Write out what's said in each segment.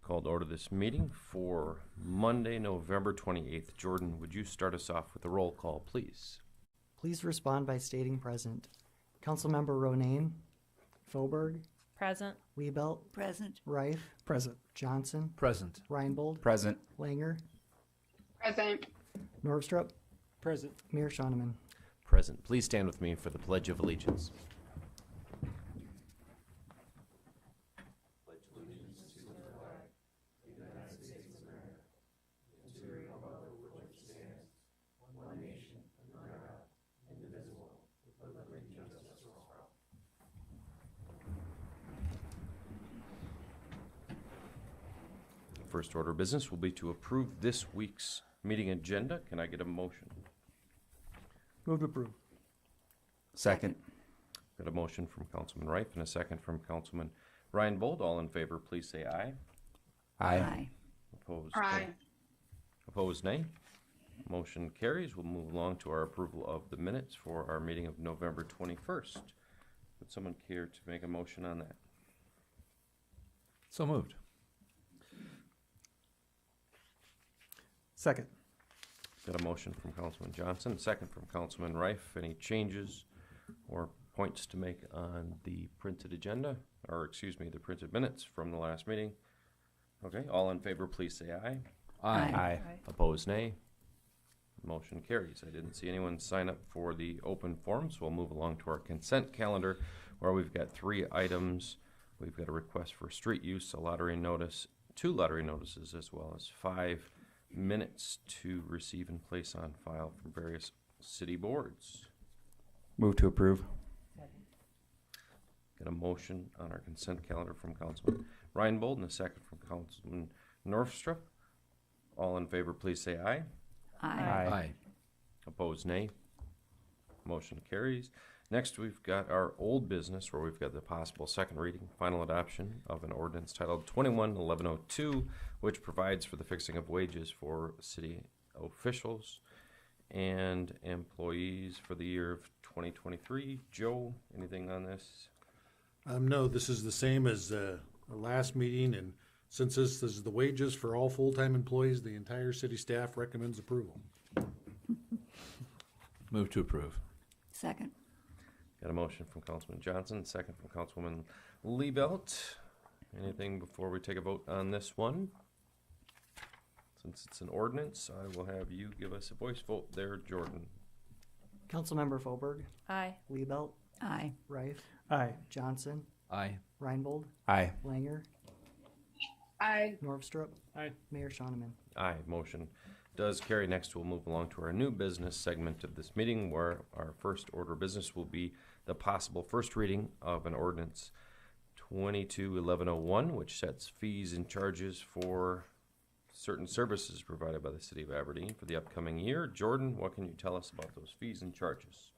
Called to order this meeting for Monday, November 28th. Jordan, would you start us off with a roll call, please? Please respond by stating present. Councilmember Ronayne. Foberg. Present. Liebelt. Present. Reif. Present. Johnson. Present. Reinbold. Present. Langer. Present. Norvstrup. Present. Mayor Schoeneman. Present. Please stand with me for the Pledge of Allegiance. First order of business will be to approve this week's meeting agenda. Can I get a motion? Move to approve. Second. Got a motion from Councilman Reif and a second from Councilman Reinbold. All in favor, please say aye. Aye. Opposed? Aye. Opposed, nay. Motion carries. We'll move along to our approval of the minutes for our meeting of November 21st. Would someone care to make a motion on that? So moved. Second. Got a motion from Councilman Johnson, a second from Councilman Reif. Any changes or points to make on the printed agenda, or excuse me, the printed minutes from the last meeting? Okay, all in favor, please say aye. Aye. Opposed, nay. Motion carries. I didn't see anyone sign up for the open forum, so we'll move along to our consent calendar, where we've got 3 items. We've got a request for street use, a lottery notice, 2 lottery notices, as well as 5 minutes to receive and place on file from various city boards. Move to approve. Got a motion on our consent calendar from Councilman Reinbold and a second from Councilman Norvstrup. All in favor, please say aye. Aye. Opposed, nay. Motion carries. Next, we've got our old business, where we've got the possible second reading, final adoption of an ordinance titled 21-1102, which provides for the fixing of wages for city officials and employees for the year of 2023. Joe, anything on this? No, this is the same as the last meeting, and since this is the wages for all full-time employees, the entire city staff recommends approval. Move to approve. Second. Got a motion from Councilman Johnson, second from Councilwoman Liebelt. Anything before we take a vote on this one? Since it's an ordinance, I will have you give us a voice vote there, Jordan. Councilmember Foberg. Aye. Liebelt. Aye. Reif. Aye. Johnson. Aye. Reinbold. Aye. Langer. Aye. Norvstrup. Aye. Mayor Schoeneman. Aye, motion does carry. Next, we'll move along to our new business segment of this meeting, where our first order of business will be the possible first reading of an ordinance 22-1101, which sets fees and charges for certain services provided by the city of Aberdeen for the upcoming year. Jordan, what can you tell us about those fees and charges?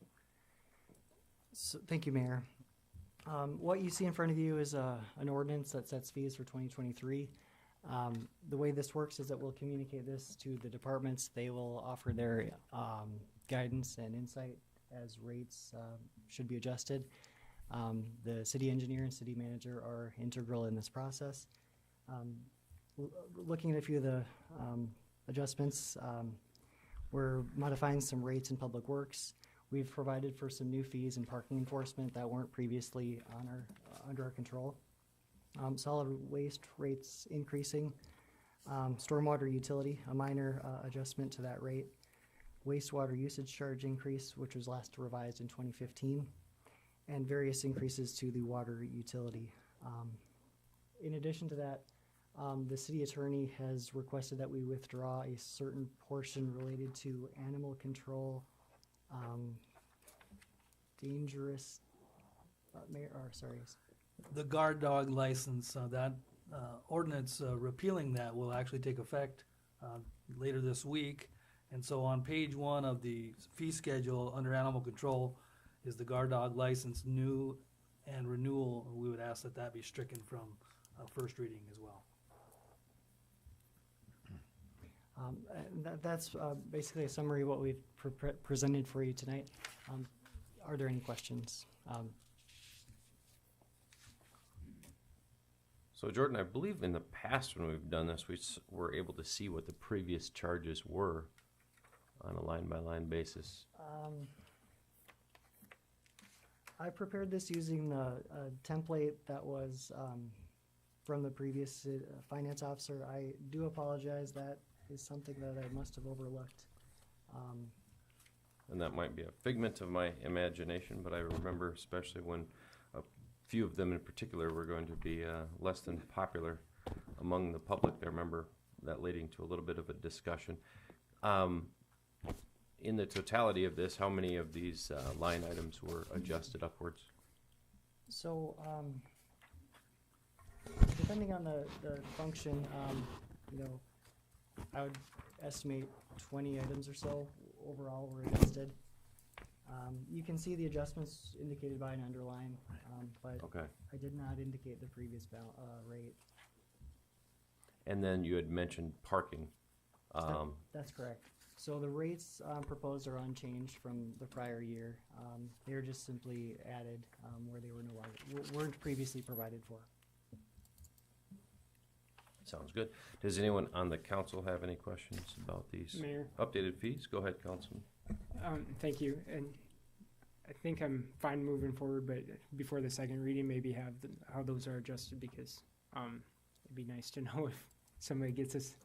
So, thank you, Mayor. What you see in front of you is an ordinance that sets fees for 2023. The way this works is that we'll communicate this to the departments. They will offer their guidance and insight as rates should be adjusted. The city engineer and city manager are integral in this process. Looking at a few of the adjustments, we're modifying some rates in public works. We've provided for some new fees in parking enforcement that weren't previously under our control. Solid waste rates increasing. Stormwater utility, a minor adjustment to that rate. Wastewater usage charge increase, which was last revised in 2015. And various increases to the water utility. In addition to that, the city attorney has requested that we withdraw a certain portion related to animal control, dangerous, the guard dog license, that ordinance repealing that will actually take effect later this week. And so on page 1 of the fee schedule under animal control is the guard dog license new and renewal. We would ask that that be stricken from first reading as well. That's basically a summary of what we've presented for you tonight. Are there any questions? So Jordan, I believe in the past when we've done this, were able to see what the previous charges were on a line-by-line basis. I prepared this using a template that was from the previous finance officer. I do apologize. That is something that I must have overlooked. And that might be a figment of my imagination, but I remember especially when a few of them in particular were going to be less than popular among the public. I remember that leading to a little bit of a discussion. In the totality of this, how many of these line items were adjusted upwards? So, depending on the function, I would estimate 20 items or so overall were adjusted. You can see the adjustments indicated by an underline, but Okay. I did not indicate the previous rate. And then you had mentioned parking. That's correct. So the rates proposed are unchanged from the prior year. They are just simply added where they were no longer weren't previously provided for. Sounds good. Does anyone on the council have any questions about these Mayor, updated fees? Go ahead, Councilman. thank you. And I think I'm fine moving forward, but before the second reading, maybe have how those are adjusted, because it'd be nice to know if somebody gets us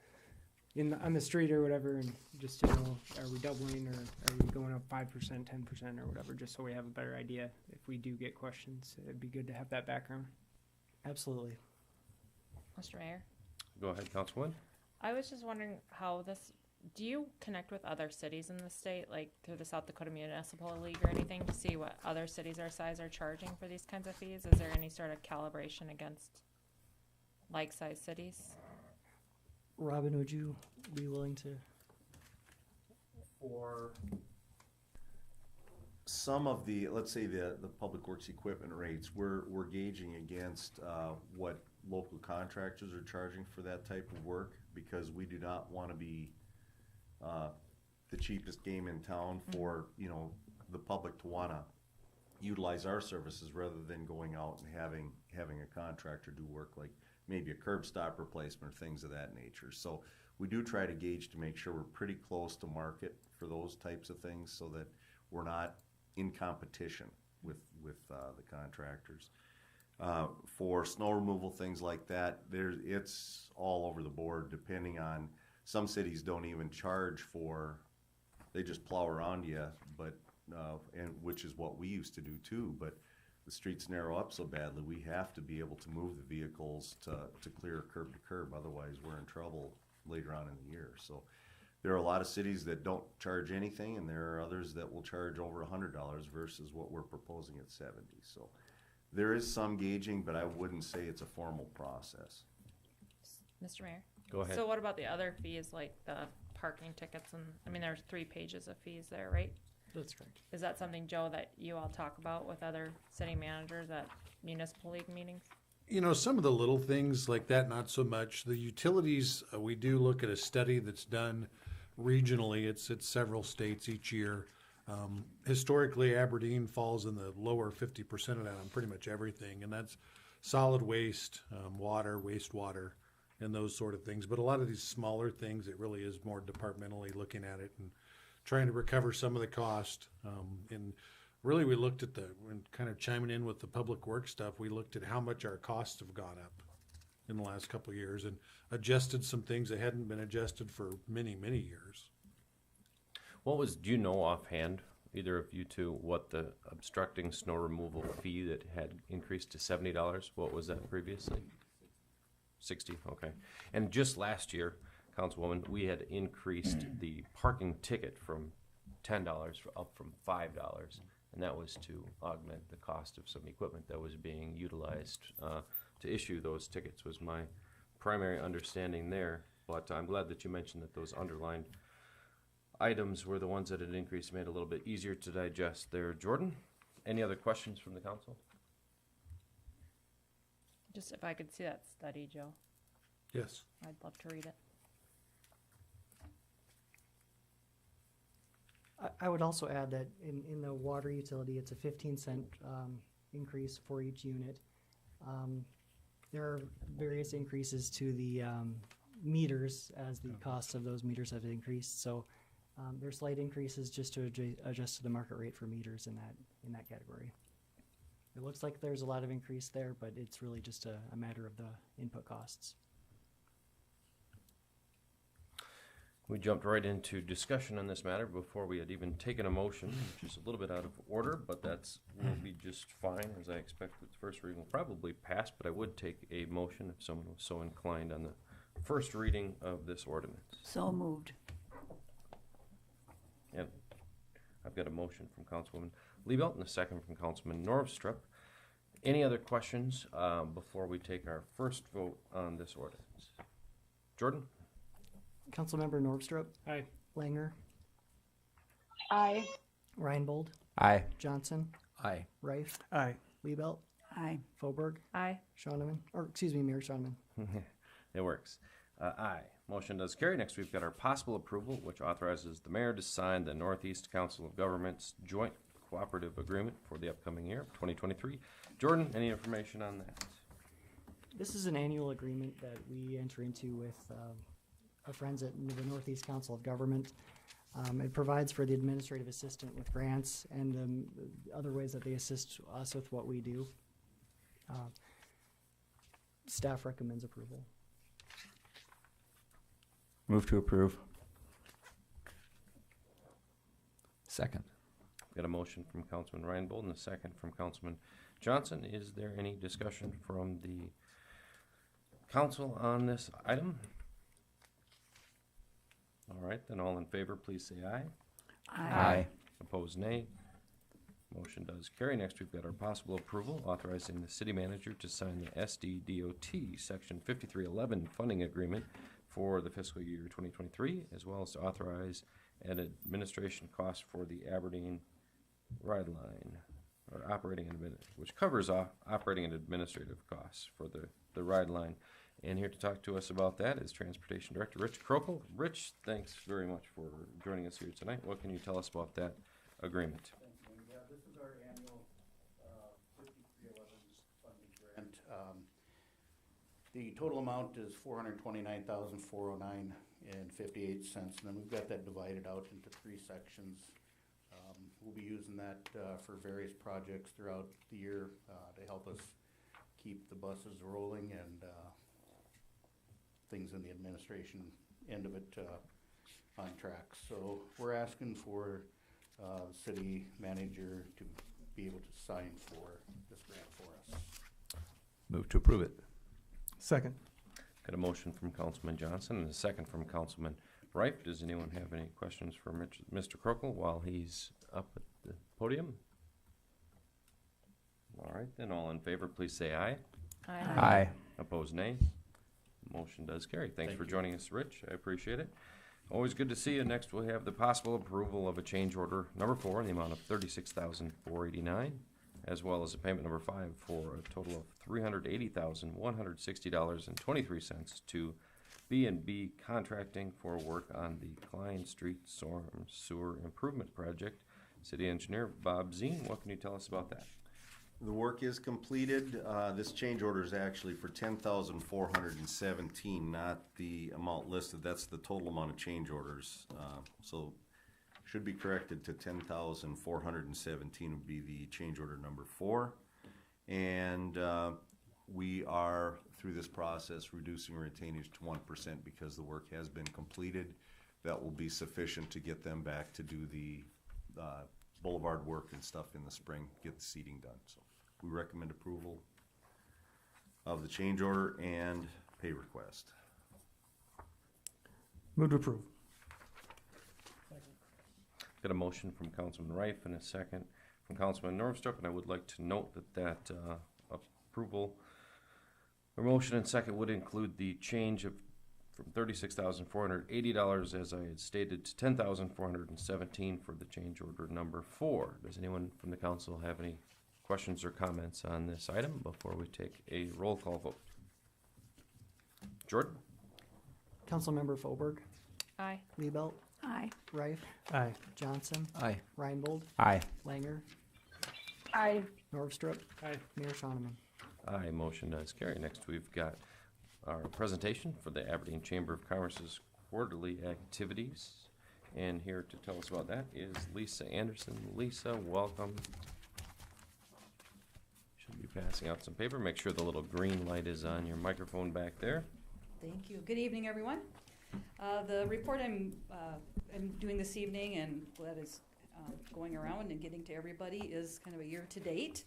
on the street or whatever, and just to know, are we doubling or are we going up 5%, 10% or whatever, just so we have a better idea. If we do get questions, it'd be good to have that background. Absolutely. Mr. Mayor, Go ahead, Councilman. I was just wondering how this, do you connect with other cities in the state, like through the South Dakota Municipal League or anything, to see what other cities our size are charging for these kinds of fees? Is there any sort of calibration against like-sized cities? Robin, would you be willing to? For some of the, let's say the public works equipment rates, we're gauging against what local contractors are charging for that type of work, because we do not want to be the cheapest game in town for, the public to want to utilize our services rather than going out and having a contractor do work like maybe a curb stop replacement or things of that nature. So we do try to gauge to make sure we're pretty close to market for those types of things, so that we're not in competition with the contractors. For snow removal, things like that, it's all over the board, depending on, some cities don't even charge for, they just plow around you, but and which is what we used to do too, but the streets narrow up so badly, we have to be able to move the vehicles to clear curb to curb, otherwise we're in trouble later on in the year. So there are a lot of cities that don't charge anything, and there are others that will charge over $100 versus what we're proposing at 70. So there is some gauging, but I wouldn't say it's a formal process. Mr. Mayor? Go ahead. So what about the other fees, like the parking tickets? And I mean, there's 3 pages of fees there, right? That's correct. Is that something, Joe, that you all talk about with other city managers at municipal league meetings? Some of the little things like that, not so much. The utilities, we do look at a study that's done regionally. It's several states each year. Historically, Aberdeen falls in the lower 50% of that on pretty much everything, and that's solid waste, water, wastewater, and those sort of things. But a lot of these smaller things, it really is more departmentally looking at it and trying to recover some of the cost. And really, we looked at when kind of chiming in with the public works stuff, we looked at how much our costs have gone up in the last couple of years and adjusted some things that hadn't been adjusted for many, many years. Do you know offhand, either of you two, what the obstructing snow removal fee that had increased to $70, what was that previously? 60, okay. And just last year, Councilwoman, we had increased the parking ticket from $10 up from $5, and that was to augment the cost of some equipment that was being utilized to issue those tickets, was my primary understanding there. But I'm glad that you mentioned that those underlined items were the ones that had increased, made it a little bit easier to digest there. Jordan, any other questions from the council? Just if I could see that study, Joe, Yes. I'd love to read it. I would also add that in the water utility, it's a 15-cent increase for each unit. There are various increases to the meters as the costs of those meters have increased. So there's slight increases just to adjust to the market rate for meters in that category. It looks like there's a lot of increase there, but it's really just a matter of the input costs. We jumped right into discussion on this matter before we had even taken a motion, which is a little bit out of order, but will be just fine, as I expect that the first reading will probably pass, but I would take a motion if someone was so inclined on the first reading of this ordinance. So moved. And I've got a motion from Councilwoman Liebelt and a second from Councilman Norvstrup. Any other questions before we take our first vote on this ordinance? Jordan? Councilmember Norvstrup, Aye. Langer, Aye. Reinbold, Aye. Johnson, Aye. Reif, Aye. Liebelt, Aye. Foberg, Aye. Shoneman, or excuse me, Mayor Shoneman. It works. Aye. Motion does carry. Next, we've got our possible approval, which authorizes the mayor to sign the Northeast Council of Governments Joint Cooperative Agreement for the upcoming year, 2023. Jordan, any information on that? This is an annual agreement that we enter into with our friends at the Northeast Council of Government. It provides for the administrative assistant with grants and other ways that they assist us with what we do. Staff recommends approval. Move to approve. Second. Got a motion from Councilman Reinbold and a second from Councilman Johnson. Is there any discussion from the council on this item? All right, then all in favor, please say aye. Aye. Opposed, nay. Motion does carry. Next, we've got our possible approval authorizing the city manager to sign the SDDOT Section 5311 funding agreement for the fiscal year 2023, as well as to authorize an administration cost for the Aberdeen ride line, or operating and which covers operating and administrative costs for the ride line. And here to talk to us about that is Transportation Director Rich Krokel. Rich, thanks very much for joining us here tonight. What can you tell us about that agreement? Yeah, this is our annual 5311 funding grant. The total amount is $429,409.58, and then we've got that divided out into 3 sections. We'll be using that for various projects throughout the year to help us keep the buses rolling and things in the administration end of it on track. So we're asking for the city manager to be able to sign for this grant for us. Move to approve it. Second. Got a motion from Councilman Johnson and a second from Councilman Reif. Does anyone have any questions for Mr. Krokel while he's up at the podium? All right, then all in favor, please say aye. Aye. Opposed, nay. Motion does carry. Thanks for joining us, Rich. I appreciate it. Always good to see you. Next, we'll have the possible approval of a change order number 4 in the amount of $36,489, as well as a payment number 5 for a total of $380,160.23 to B&B Contracting for work on the Klein Street Storm Sewer Improvement Project. City Engineer Bobzien, what can you tell us about that? The work is completed. This change order is actually for $10,417, not the amount listed. That's the total amount of change orders. So should be corrected to $10,417 would be the change order number 4. And we are, through this process, reducing retainage to 1% because the work has been completed. That will be sufficient to get them back to do the boulevard work and stuff in the spring, get the seeding done. So we recommend approval of the change order and pay request. Move to approve. Got a motion from Councilman Reif and a second from Councilman Norvstrup, and I would like to note that approval, or motion and second, would include the change of from $36,480, as I had stated, to $10,417 for the change order number 4. Does anyone from the council have any questions or comments on this item before we take a roll call vote? Jordan? Councilmember Foberg, Aye. Liebelt, Aye. Reif, Aye. Johnson, Aye. Reinbold, Aye. Langer, Aye. Norvstrup, Aye. Mayor Shoneman. Aye, motion does carry. Next, we've got our presentation for the Aberdeen Chamber of Commerce's quarterly activities. And here to tell us about that is Lisa Anderson. Lisa, welcome. Should be passing out some paper. Make sure the little green light is on your microphone back there. Thank you. Good evening, everyone. The report I'm doing this evening and that is going around and getting to everybody is kind of a year-to-date.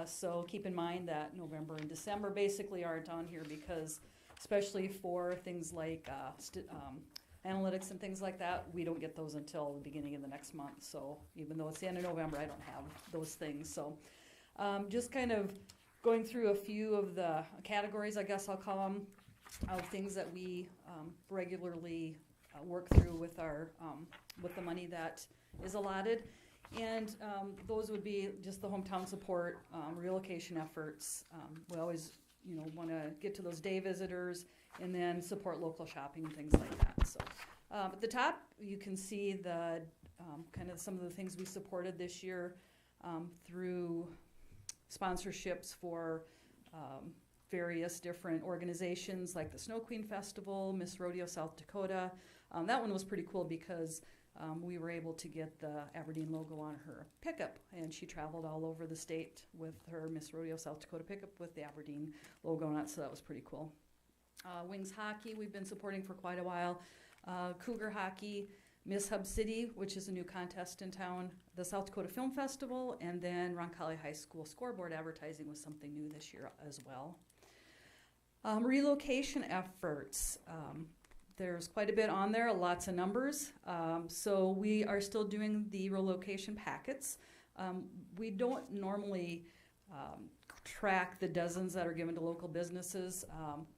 So keep in mind that November and December basically aren't on here because, especially for things like analytics and things like that, we don't get those until the beginning of the next month. So even though it's the end of November, I don't have those things. So just kind of going through a few of the categories, I guess I'll call them, of things that we regularly work through with our with the money that is allotted. And those would be just the hometown support, relocation efforts. We always, want to get to those day visitors and then support local shopping and things like that. So at the top, you can see the kind of some of the things we supported this year through sponsorships for various different organizations like the Snow Queen Festival, Miss Rodeo South Dakota. That one was pretty cool because we were able to get the Aberdeen logo on her pickup, and she traveled all over the state with her Miss Rodeo South Dakota pickup with the Aberdeen logo on it, so that was pretty cool. Wings Hockey, we've been supporting for quite a while. Cougar Hockey, Miss Hub City, which is a new contest in town, the South Dakota Film Festival, and then Roncalli High School scoreboard advertising was something new this year as well. Relocation efforts. There's quite a bit on there, lots of numbers. So we are still doing the relocation packets. We don't normally track the dozens that are given to local businesses.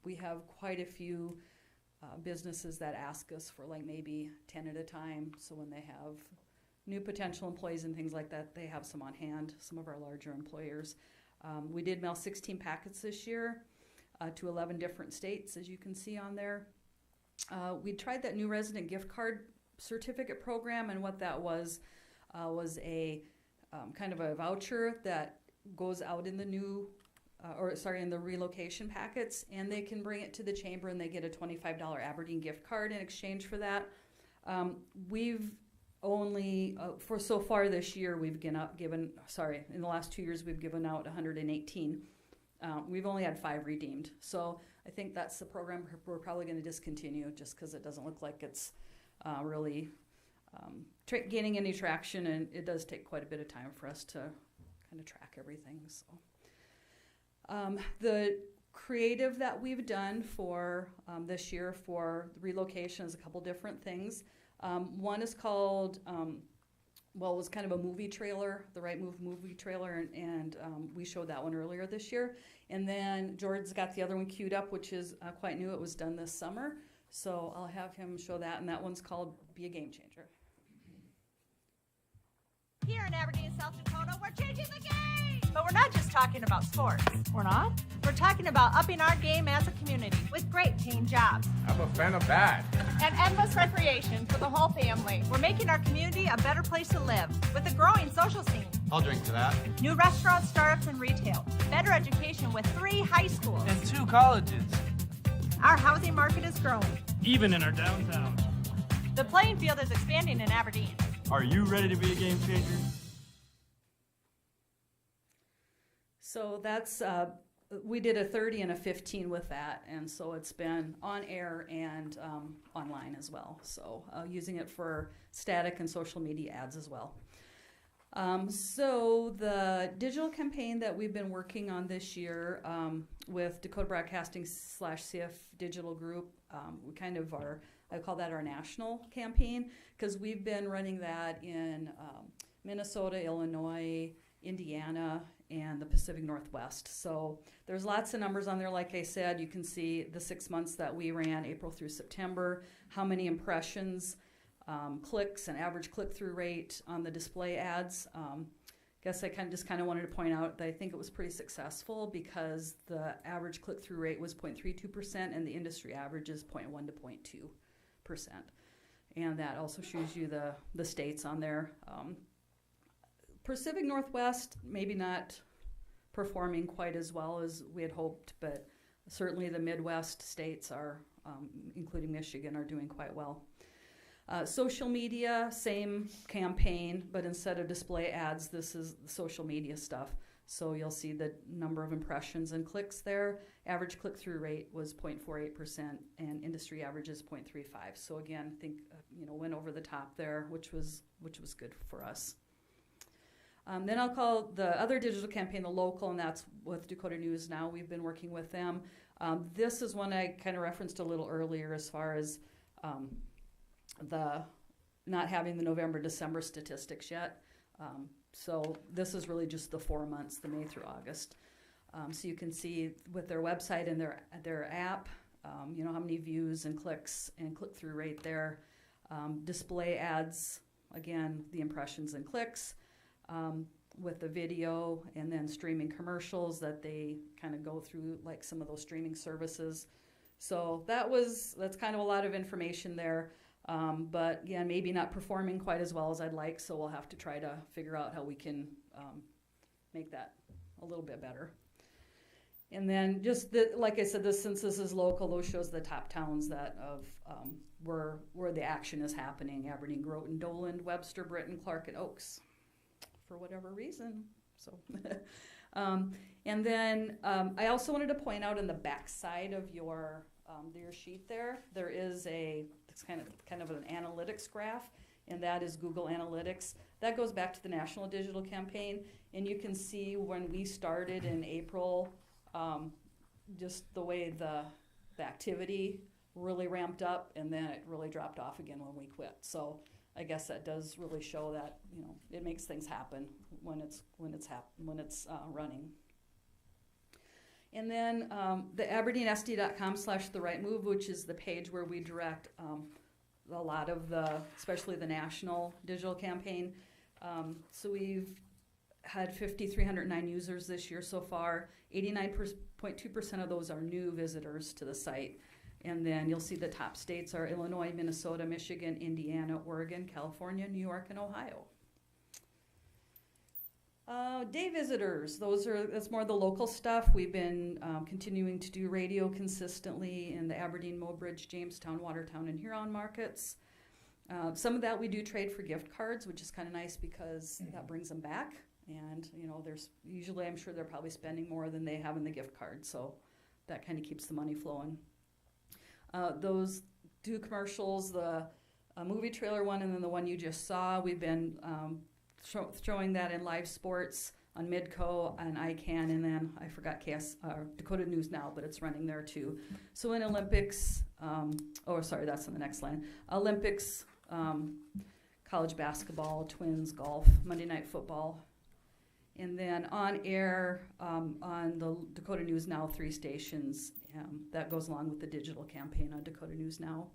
We have quite a few businesses that ask us for like maybe 10 at a time. So when they have new potential employees and things like that, they have some on hand, some of our larger employers. We did mail 16 packets this year to 11 different states, as you can see on there. We tried that new resident gift card certificate program, and what that was a kind of a voucher that goes out in the new, in the relocation packets, and they can bring it to the chamber and they get a $25 Aberdeen gift card in exchange for that. We've only, for so far this year, we've in the last 2 years, we've given out 118. We've only had 5 redeemed. So I think that's the program we're probably going to discontinue just because it doesn't look like it's really gaining any traction, and it does take quite a bit of time for us to kind of track everything. So the creative that we've done for this year for relocation is a couple different things. One is called it was kind of a movie trailer, the Right Move movie trailer, and we showed that one earlier this year. And then George's got the other one queued up, which is quite new. It was done this summer. So I'll have him show that, and that one's called Be a Game Changer. Here in Aberdeen, South Dakota, we're changing the game! But we're not just talking about sports. We're not? We're talking about upping our game as a community with great paying jobs. I'm a fan of that. And endless recreation for the whole family. We're making our community a better place to live with a growing social scene. I'll drink to that. New restaurants, startups, and retail. Better education with 3 high schools. And 2 colleges. Our housing market is growing. Even in our downtown. The playing field is expanding in Aberdeen. Are you ready to be a game changer? So that's, we did a 30 and a 15 with that, and so it's been on air and online as well. So using it for static and social media ads as well. So the digital campaign that we've been working on this year with Dakota Broadcasting /CF Digital Group, we kind of are, I call that our national campaign, because we've been running that in Minnesota, Illinois, Indiana, and the Pacific Northwest. So there's lots of numbers on there. Like I said, you can see the 6 months that we ran, April through September, how many impressions, clicks, and average click-through rate on the display ads. Guess I kind of wanted to point out that I think it was pretty successful because the average click-through rate was 0.32% and the industry average is 0.1 to 0.2%. And that also shows you the states on there. Pacific Northwest, maybe not performing quite as well as we had hoped, but certainly the Midwest states are, including Michigan, are doing quite well. Social media, same campaign, but instead of display ads, this is the social media stuff. So you'll see the number of impressions and clicks there. Average click-through rate was 0.48%, and industry average is 0.35. So again, I think went over the top there, which was good for us. Then I'll call the other digital campaign the local, and that's with Dakota News Now. We've been working with them. This is one I kind of referenced a little earlier as far as the not having the November, December statistics yet. So this is really just the 4 months, the May through August. So you can see with their website and their app, how many views and clicks and click-through rate there. Display ads, again, the impressions and clicks with the video, and then streaming commercials that they kind of go through, like some of those streaming services. So that's kind of a lot of information there. But again, maybe not performing quite as well as I'd like, so we'll have to try to figure out how we can make that a little bit better. And then just like I said, since this is local, those shows the top towns that where the action is happening: Aberdeen, Groton, Doland, Webster, Britton, Clark, and Oaks, for whatever reason. So, and then I also wanted to point out in the back side of your sheet there is it's kind of an analytics graph, and that is Google Analytics. That goes back to the National Digital Campaign, and you can see when we started in April, just the way the activity really ramped up, and then it really dropped off again when we quit. So I guess that does really show that it makes things happen when it's running. And then the AberdeenSD.com/therightmove, which is the page where we direct a lot of especially the national digital campaign. So we've had 5,309 users this year so far. 89.2% of those are new visitors to the site. And then you'll see the top states are Illinois, Minnesota, Michigan, Indiana, Oregon, California, New York, and Ohio. Day visitors, that's more the local stuff. We've been continuing to do radio consistently in the Aberdeen, Mobridge, Jamestown, Watertown, and Huron markets. Some of that we do trade for gift cards, which is kind of nice because that brings them back. And there's usually, I'm sure they're probably spending more than they have in the gift card, so that kind of keeps the money flowing. Those two commercials, the movie trailer one and then the one you just saw, we've been showing that in live sports on Midco and ICANN, and then I forgot Dakota News Now, but it's running there too. So in Olympics, that's on the next line. Olympics, college basketball, Twins, golf, Monday Night Football. And then on air, on the Dakota News Now 3 stations, that goes along with the digital campaign on Dakota News Now.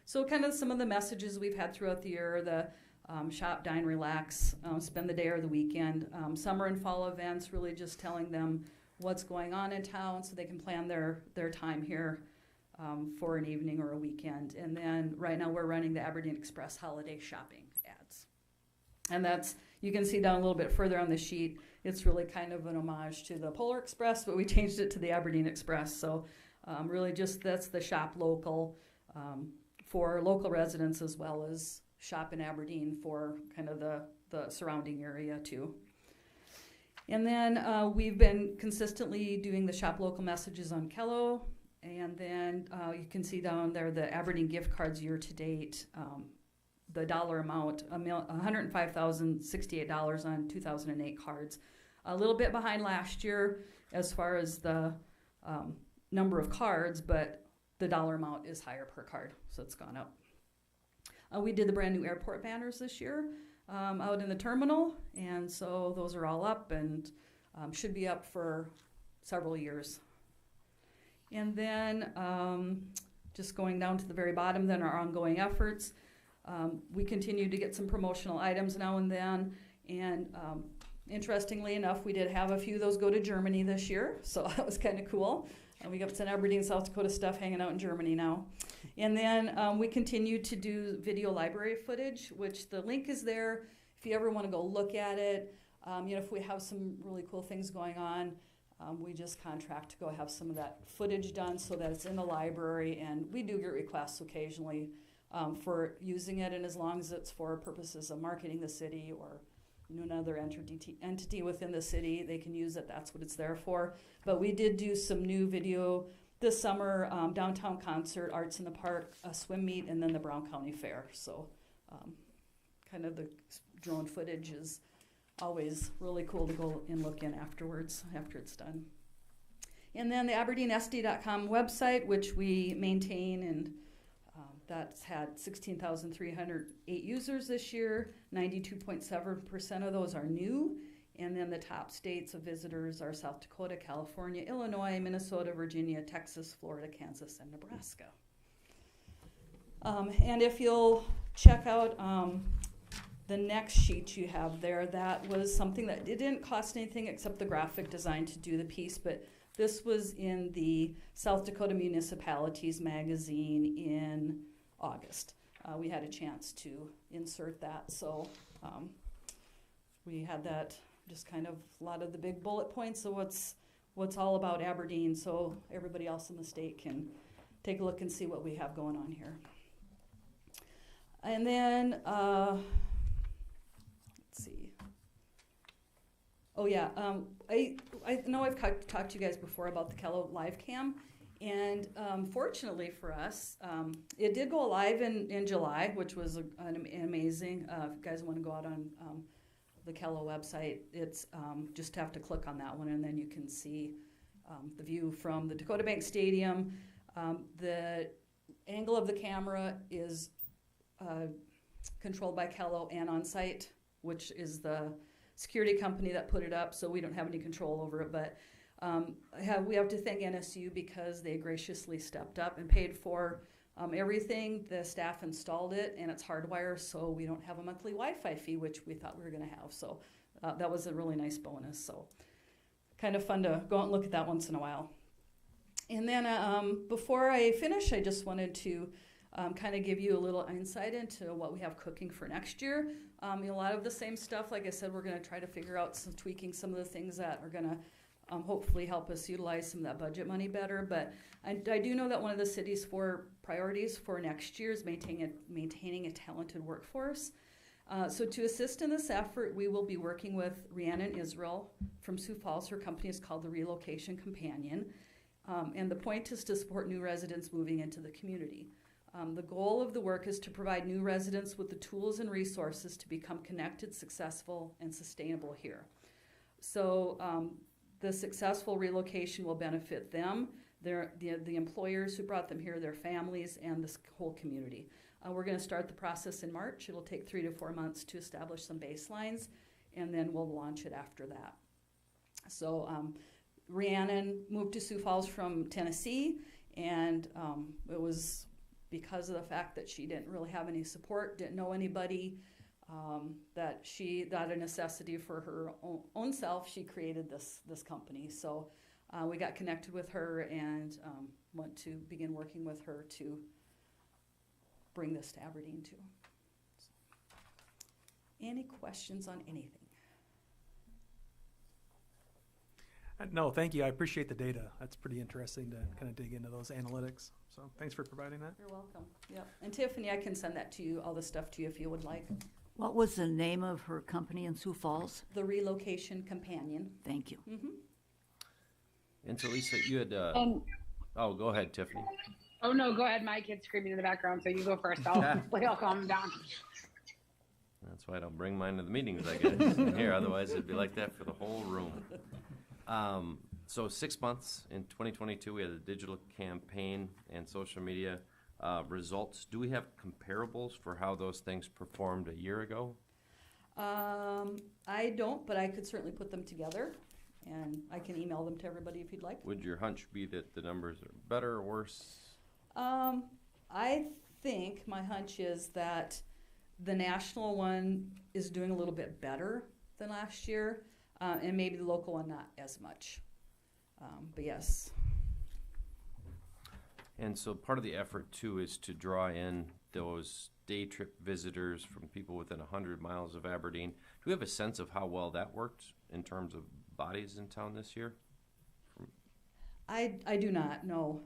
So kind of some of the messages we've had throughout the year, the shop, dine, relax, spend the day or the weekend. Summer and fall events, really just telling them what's going on in town so they can plan their time here for an evening or a weekend. And then right now we're running the Aberdeen Express holiday shopping ads. And you can see down a little bit further on the sheet, it's really kind of an homage to the Polar Express, but we changed it to the Aberdeen Express. So really just that's the shop local for local residents, as well as shop in Aberdeen for kind of the surrounding area too. And then we've been consistently doing the shop local messages on Kello. And then you can see down there the Aberdeen gift cards year to date. The dollar amount, $105,068 on 2008 cards. A little bit behind last year as far as the number of cards, but the dollar amount is higher per card, so it's gone up. We did the brand new airport banners this year out in the terminal, and so those are all up and should be up for several years. And then just going down to the very bottom, then our ongoing efforts. We continue to get some promotional items now and then, and interestingly enough, we did have a few of those go to Germany this year, so that was kind of cool. We got some Aberdeen, South Dakota stuff hanging out in Germany now. And then we continue to do video library footage, which the link is there if you ever want to go look at it. If we have some really cool things going on, We just contract to go have some of that footage done so that it's in the library, and we do get requests occasionally for using it, and as long as it's for purposes of marketing the city or another entity within the city, they can use it. That's what it's there for. But we did do some new video this summer, downtown concert, Arts in the Park, a swim meet, and then the Brown County Fair. So kind of the drone footage is always really cool to go and look in afterwards, after it's done. And then the AberdeenSD.com website, which we maintain, and that's had 16,308 users this year. 92.7% of those are new. And then the top states of visitors are South Dakota, California, Illinois, Minnesota, Virginia, Texas, Florida, Kansas, and Nebraska. And if you'll check out the next sheet you have there, that was something that it didn't cost anything except the graphic design to do the piece, but this was in the South Dakota Municipalities magazine in August. We had a chance to insert that, so we had that, just kind of a lot of the big bullet points of what's all about Aberdeen, so everybody else in the state can take a look and see what we have going on here. And then let's see. Oh yeah, I know I've talked to you guys before about the Kello live cam, and fortunately for us, it did go live in July, which was amazing. If you guys want to go out on the Kello website, it's just have to click on that one, and then you can see the view from the Dakota Bank Stadium. The angle of the camera is controlled by Kello and On-Site, which is the security company that put it up, so we don't have any control over it. But we have to thank NSU because they graciously stepped up and paid for everything. The staff installed it, and it's hardwired, so we don't have a monthly Wi-Fi fee, which we thought we were going to have. So that was a really nice bonus. So kind of fun to go out and look at that once in a while. And then before I finish, I just wanted to kind of give you a little insight into what we have cooking for next year. A lot of the same stuff. Like I said, we're going to try to figure out tweaking some of the things that are going to hopefully help us utilize some of that budget money better. But I do know that one of the city's 4 priorities for next year is maintaining a talented workforce. So to assist in this effort, we will be working with Rhiannon Israel from Sioux Falls. Her company is called the Relocation Companion. And the point is to support new residents moving into the community. The goal of the work is to provide new residents with the tools and resources to become connected, successful, and sustainable here. So the successful relocation will benefit them, the employers who brought them here, their families, and this whole community. We're going to start the process in March. It'll take 3 to 4 months to establish some baselines, and then we'll launch it after that. So Rhiannon moved to Sioux Falls from Tennessee, and it was because of the fact that she didn't really have any support, didn't know anybody, that a necessity for her own self, she created this company. So we got connected with her and want to begin working with her to bring this to Aberdeen too. So, any questions on anything? No, thank you. I appreciate the data. That's pretty interesting to kind of dig into those analytics. So thanks for providing that. You're welcome. Yep. And Tiffany, I can send that to you, all the stuff to you if you would like. What was the name of her company in Sioux Falls? The Relocation Companion. Thank you. Mm-hmm. And so Lisa, you had, oh, go ahead, Tiffany. Oh no, go ahead. My kid's screaming in the background, so you go first. I'll calm him down. That's why I don't bring mine to the meetings, I guess, in here. Otherwise, it'd be like that for the whole room. So 6 months in 2022, we had a digital campaign and social media results. Do we have comparables for how those things performed a year ago? I don't, but I could certainly put them together, and I can email them to everybody if you'd like. Would your hunch be that the numbers are better or worse? I think my hunch is that the national one is doing a little bit better than last year, and maybe the local one not as much. But yes. And so part of the effort too is to draw in those day trip visitors from people within 100 miles of Aberdeen. Do we have a sense of how well that worked in terms of bodies in town this year? I do not, no.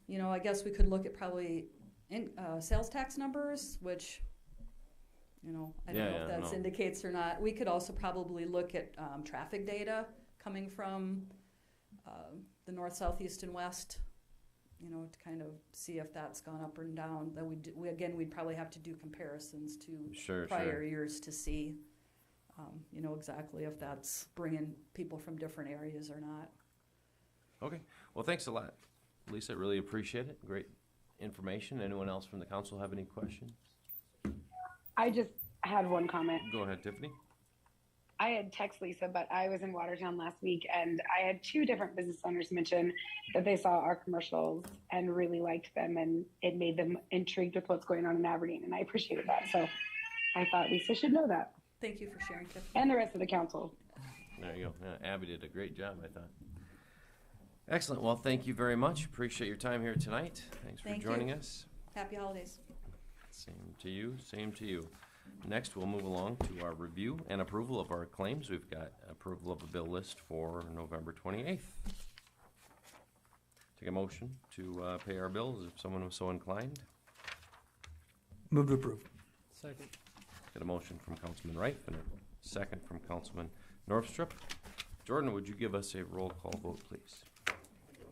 You know, I guess we could look at probably sales tax numbers, which, you know, I don't know if that indicates or not. We could also probably look at traffic data coming from the north, south, east, and west, you know, to kind of see if that's gone up or down. Then we'd probably have to do comparisons to prior years to see, you know, exactly if that's bringing people from different areas or not. Okay. Well, thanks a lot, Lisa. Really appreciate it. Great information. Anyone else from the council have any questions? I just had one comment. Go ahead, Tiffany. I had text Lisa, but I was in Watertown last week, and I had 2 different business owners mention that they saw our commercials and really liked them, and it made them intrigued with what's going on in Aberdeen, and I appreciated that. So I thought Lisa should know that. Thank you for sharing, Tiffany. And the rest of the council. There you go. Yeah, Abby did a great job, I thought. Excellent. Well, thank you very much. Appreciate your time here tonight. Thanks for joining us. Happy holidays. Same to you. Same to you. Next, we'll move along to our review and approval of our claims. We've got approval of a bill list for November 28th. Take a motion to pay our bills if someone was so inclined. Move to approve. Second. Got a motion from Councilman Reif and a second from Councilman Northstrop. Jordan, would you give us a roll call vote, please?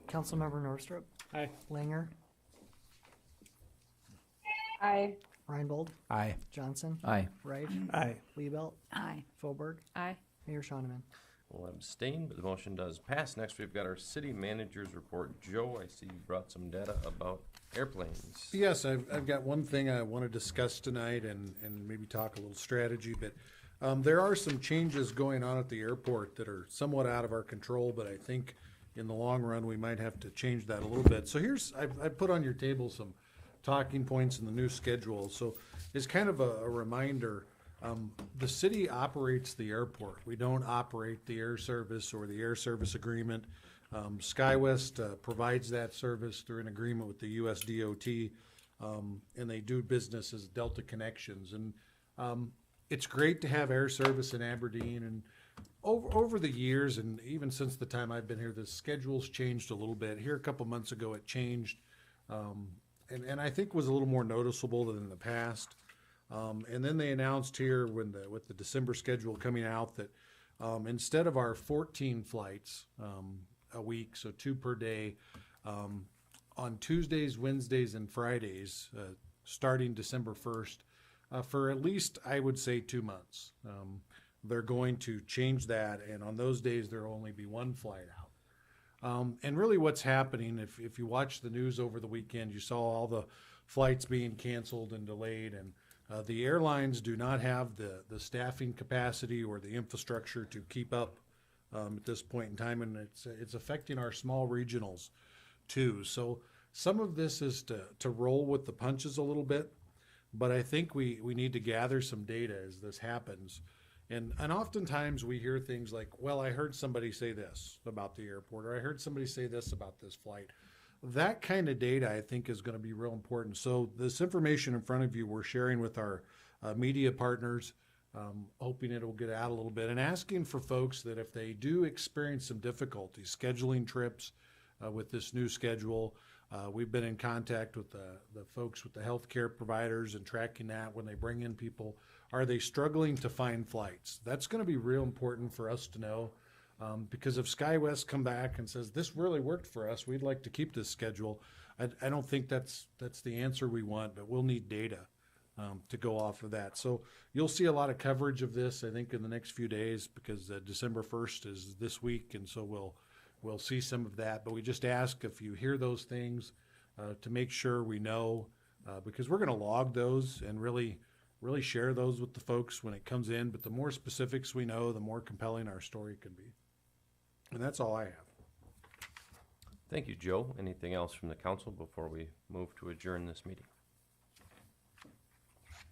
Councilmember Northstrop. Aye. Langer. Aye. Reinbold. Aye. Johnson. Aye. Reif. Aye. Liebelt. Aye. Fauberg. Aye. Mayor Shoneman. We'll abstain, but the motion does pass. Next, we've got our city manager's report. Joe, I see you brought some data about airplanes. Yes, I've got one thing I want to discuss tonight and maybe talk a little strategy, but there are some changes going on at the airport that are somewhat out of our control, but I think in the long run we might have to change that a little bit. So I've put on your table some talking points in the new schedule. So it's kind of a reminder, the city operates the airport. We don't operate the air service or the air service agreement. SkyWest provides that service through an agreement with the US DOT, and they do business as Delta Connections. And it's great to have air service in Aberdeen. And over the years, and even since the time I've been here, the schedule's changed a little bit. Here a couple months ago it changed, and I think was a little more noticeable than in the past. And then they announced here with the December schedule coming out that instead of our 14 flights a week, so 2 per day, on Tuesdays, Wednesdays, and Fridays, starting December 1st, for at least, I would say, 2 months. They're going to change that, and on those days there'll only be 1 flight out. And really what's happening, if you watch the news over the weekend, you saw all the flights being canceled and delayed, and the airlines do not have the staffing capacity or the infrastructure to keep up at this point in time, and it's affecting our small regionals too. So some of this is to roll with the punches a little bit, but I think we need to gather some data as this happens. And oftentimes we hear things like, well, I heard somebody say this about the airport, or I heard somebody say this about this flight. That kind of data, I think, is going to be real important. So this information in front of you, we're sharing with our media partners, hoping it'll get out a little bit, and asking for folks that if they do experience some difficulty scheduling trips with this new schedule, we've been in contact with the folks with the healthcare providers and tracking that when they bring in people. Are they struggling to find flights? That's going to be real important for us to know, because if SkyWest come back and says, this really worked for us, we'd like to keep this schedule, I don't think that's the answer we want, but we'll need data to go off of that. So you'll see a lot of coverage of this, I think, in the next few days, because December 1st is this week, and so we'll see some of that. But we just ask if you hear those things to make sure we know, because we're going to log those and really share those with the folks when it comes in. But the more specifics we know, the more compelling our story can be. And that's all I have. Thank you, Joe. Anything else from the council before we move to adjourn this meeting?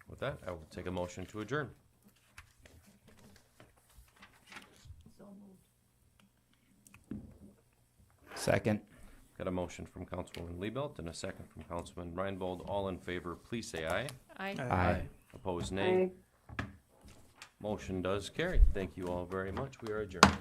With that, I will take a motion to adjourn. So moved. Second. Got a motion from Councilwoman Liebelt and a second from Councilman Reinbold. All in favor, please say aye. Aye. Aye. Opposed, nay. Motion does carry. Thank you all very much. We are adjourned.